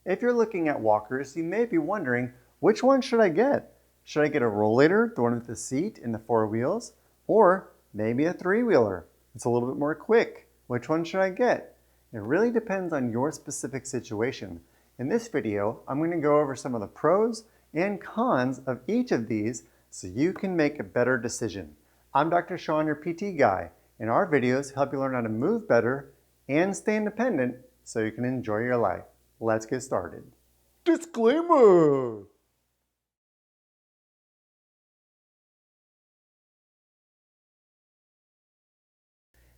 If you're looking at walkers, you may be wondering, which one should I get? Should I get a rollator, the one with the seat and the four wheels, or maybe a three-wheeler? It's a little bit more quick. Which one should I get? It really depends on your specific situation. In this video, I'm going to go over some of the pros and cons of each of these so you can make a better decision. I'm Dr. Sean, your PT guy, and our videos help you learn how to move better and stay independent so you can enjoy your life. Let's get started. Disclaimer!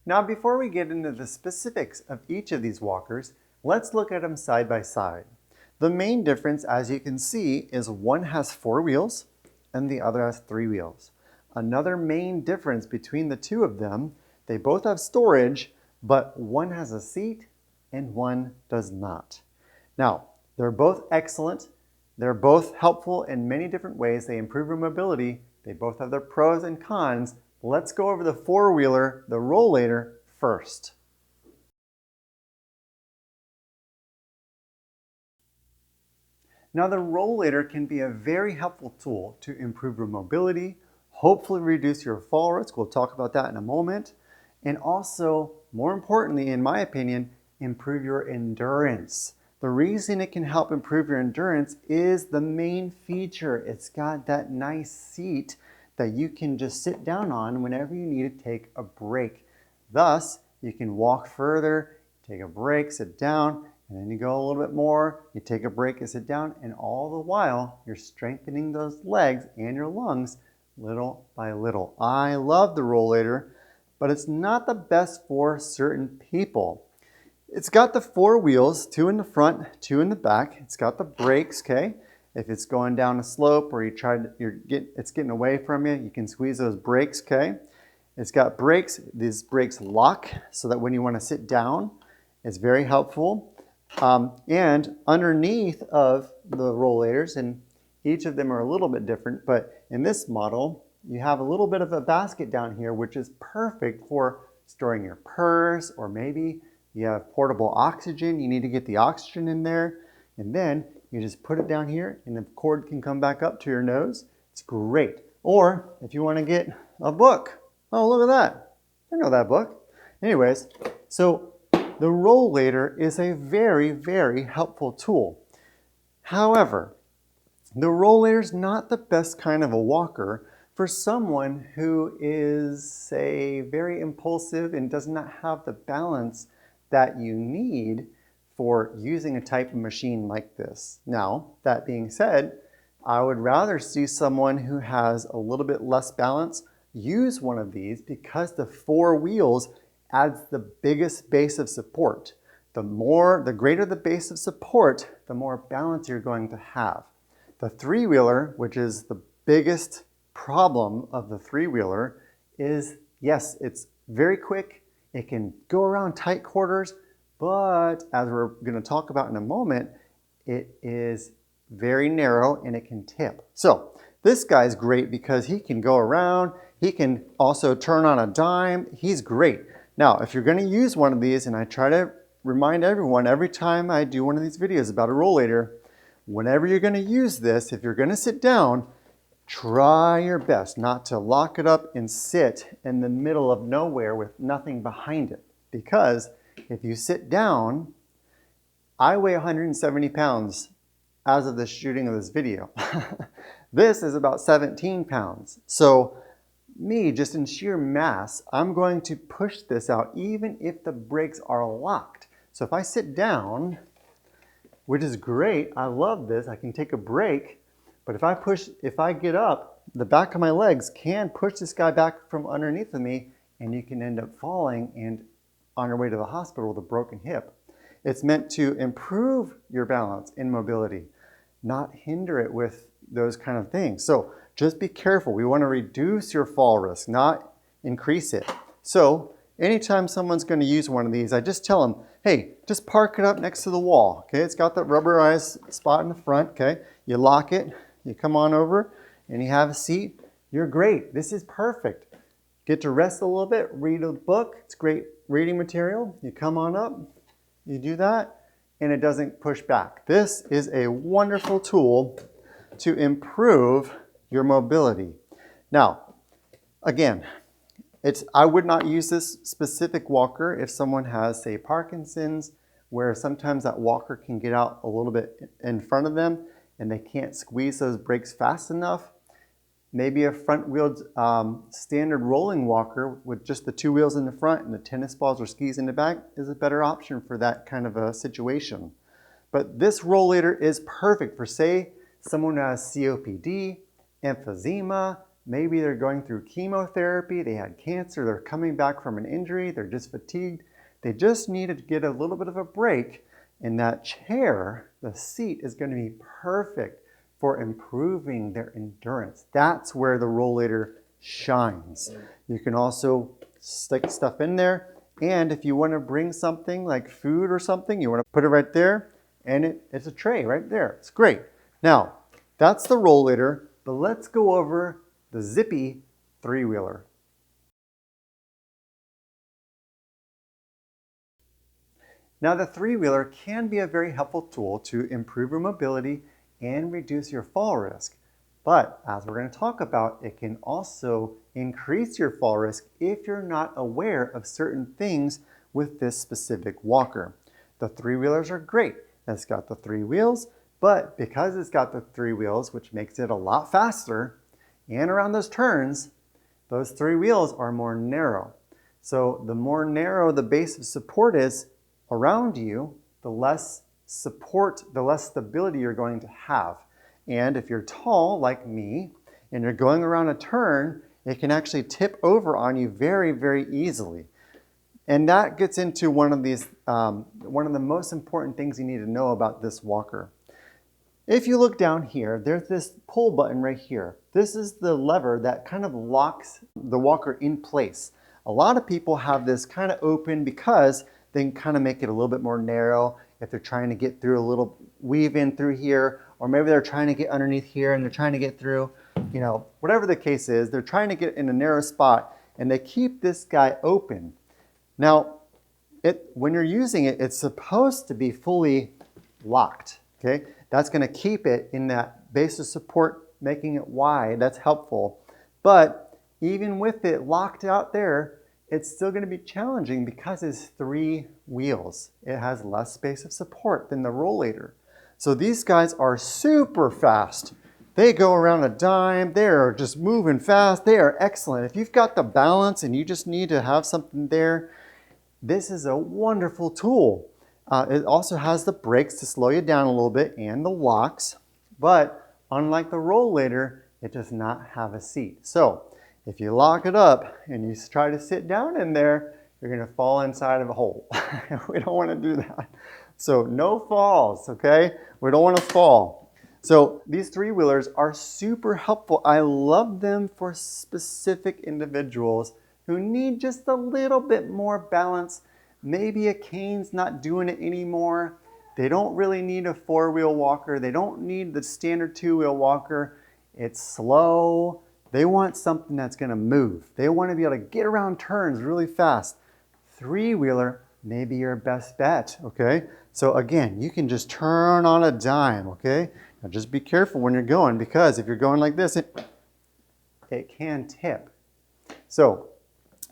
Now, before we get into the specifics of each of these walkers, let's look at them side by side. The main difference, as you can see, is one has four wheels and the other has three wheels. Another main difference between the two of them, they both have storage, but one has a seat and one does not. Now, they're both excellent. They're both helpful in many different ways. They improve your mobility. They both have their pros and cons. Let's go over the four-wheeler, the Rollator, first. Now, the Rollator can be a very helpful tool to improve your mobility, hopefully reduce your fall risk. We'll talk about that in a moment. And also, more importantly, in my opinion, improve your endurance. The reason it can help improve your endurance is the main feature. It's got that nice seat that you can just sit down on whenever you need to take a break. Thus, you can walk further, take a break, sit down, and then you go a little bit more, you take a break and sit down, and all the while, you're strengthening those legs and your lungs little by little. I love the Rollator, but it's not the best for certain people. It's got the four wheels, two in the front, two in the back. It's got the brakes, okay? If it's going down a slope or it's getting away from you, you can squeeze those brakes, okay? It's got brakes. These brakes lock so that when you want to sit down, it's very helpful. And underneath of the Rollators, and each of them are a little bit different, but in this model, you have a little bit of a basket down here, which is perfect for storing your purse, or maybe you have portable oxygen. You need to get the oxygen in there. And then you just put it down here and the cord can come back up to your nose. It's great. Or if you want to get a book. Oh, look at that. I know that book. Anyways, so the Rollator is a very, very helpful tool. However, the Rollator is not the best kind of a walker for someone who is, say, very impulsive and does not have the balance that you need for using a type of machine like this. Now, that being said, I would rather see someone who has a little bit less balance use one of these because the four wheels adds the biggest base of support. The greater the base of support, the more balance you're going to have. The three-wheeler, which is the biggest problem of the three-wheeler, is yes, it's very quick. It can go around tight quarters, but as we're going to talk about in a moment, it is very narrow and it can tip. So this guy's great because he can go around. He can also turn on a dime. He's great. Now, if you're going to use one of these, and I try to remind everyone every time I do one of these videos about a Rollator, whenever you're going to use this, if you're going to sit down, try your best not to lock it up and sit in the middle of nowhere with nothing behind it. Because if you sit down, I weigh 170 pounds as of the shooting of this video. This is about 17 pounds. So me, just in sheer mass, I'm going to push this out even if the brakes are locked. So if I sit down, which is great, I love this, I can take a break. But if I get up, the back of my legs can push this guy back from underneath of me, and you can end up falling and on your way to the hospital with a broken hip. It's meant to improve your balance and mobility, not hinder it with those kind of things. So just be careful. We want to reduce your fall risk, not increase it. So anytime someone's going to use one of these, I just tell them, hey, just park it up next to the wall. Okay, it's got that rubberized spot in the front. Okay, you lock it. You come on over and you have a seat. You're great. This is perfect. Get to rest a little bit, read a book. It's great reading material. You come on up, you do that, and it doesn't push back. This is a wonderful tool to improve your mobility. Now, again, I would not use this specific walker if someone has, say, Parkinson's, where sometimes that walker can get out a little bit in front of them and they can't squeeze those brakes fast enough. Maybe a front-wheeled standard rolling walker with just the 2 wheels in the front and the tennis balls or skis in the back is a better option for that kind of a situation. But this rollator is perfect for, say, someone who has COPD, emphysema, maybe they're going through chemotherapy, they had cancer, they're coming back from an injury, they're just fatigued. They just need to get a little bit of a break, and that chair, the seat, is going to be perfect for improving their endurance. That's where the rollator shines. You can also stick stuff in there, and if you want to bring something like food or something, you want to put it right there, and it's a tray right there. It's great. Now, that's the rollator, but let's go over the zippy 3-wheeler. Now, the 3-wheeler can be a very helpful tool to improve your mobility and reduce your fall risk. But as we're going to talk about, it can also increase your fall risk if you're not aware of certain things with this specific walker. The 3-wheelers are great. It's got the 3 wheels, but because it's got the 3 wheels, which makes it a lot faster, and around those turns, those 3 wheels are more narrow. So the more narrow the base of support is around you, the less support, the less stability you're going to have. And if you're tall like me and you're going around a turn, it can actually tip over on you very, very easily. And that gets into one of the most important things you need to know about this walker. If you look down here, there's this pull button right here. This is the lever that kind of locks the walker in place. A lot of people have this kind of open because they can kind of make it a little bit more narrow if they're trying to get through a little weave in through here, or maybe they're trying to get underneath here and they're trying to get through, whatever the case is, they're trying to get in a narrow spot and they keep this guy open. Now, when you're using it, it's supposed to be fully locked, okay? That's gonna keep it in that base of support, making it wide. That's helpful. But even with it locked out there, it's still going to be challenging because it's 3 wheels. It has less space of support than the rollator. So these guys are super fast. They go around a dime. They're just moving fast. They are excellent. If you've got the balance and you just need to have something there, this is a wonderful tool. It also has the brakes to slow you down a little bit and the locks, but unlike the rollator, it does not have a seat. So if you lock it up and you try to sit down in there, you're going to fall inside of a hole. We don't want to do that. So no falls, okay? We don't want to fall. So these 3-wheelers are super helpful. I love them for specific individuals who need just a little bit more balance. Maybe a cane's not doing it anymore. They don't really need a 4-wheel walker. They don't need the standard 2-wheel walker. It's slow. They want something that's going to move. They want to be able to get around turns really fast. 3-wheeler may be your best bet, okay? So again, you can just turn on a dime, okay? Now just be careful when you're going, because if you're going like this, it can tip. So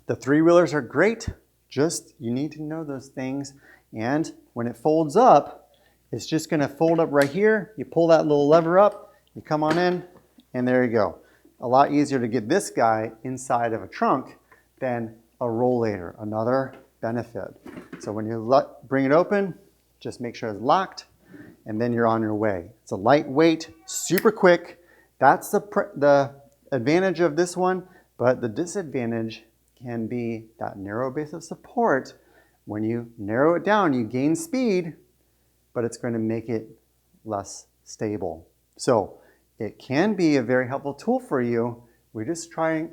the 3-wheelers are great. Just, you need to know those things. And when it folds up, it's just going to fold up right here. You pull that little lever up, you come on in, and there you go. A lot easier to get this guy inside of a trunk than a rollator, another benefit. So when you bring it open, just make sure it's locked, and then you're on your way. It's a lightweight, super quick. That's the advantage of this one, but the disadvantage can be that narrow base of support. When you narrow it down, you gain speed, but it's going to make it less stable. So it can be a very helpful tool for you. We're just trying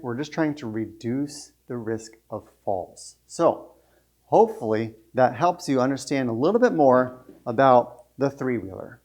to reduce the risk of falls. So hopefully that helps you understand a little bit more about the 3-wheeler.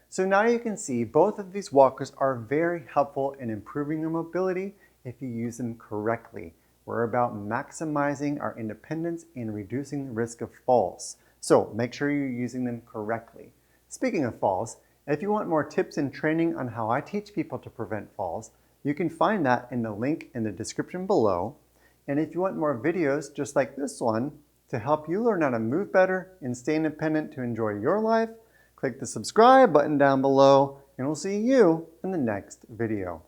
So now you can see both of these walkers are very helpful in improving your mobility if you use them correctly. We're about maximizing our independence and reducing the risk of falls. So make sure you're using them correctly. Speaking of falls, if you want more tips and training on how I teach people to prevent falls, you can find that in the link in the description below. And if you want more videos just like this one to help you learn how to move better and stay independent to enjoy your life, click the subscribe button down below and we'll see you in the next video.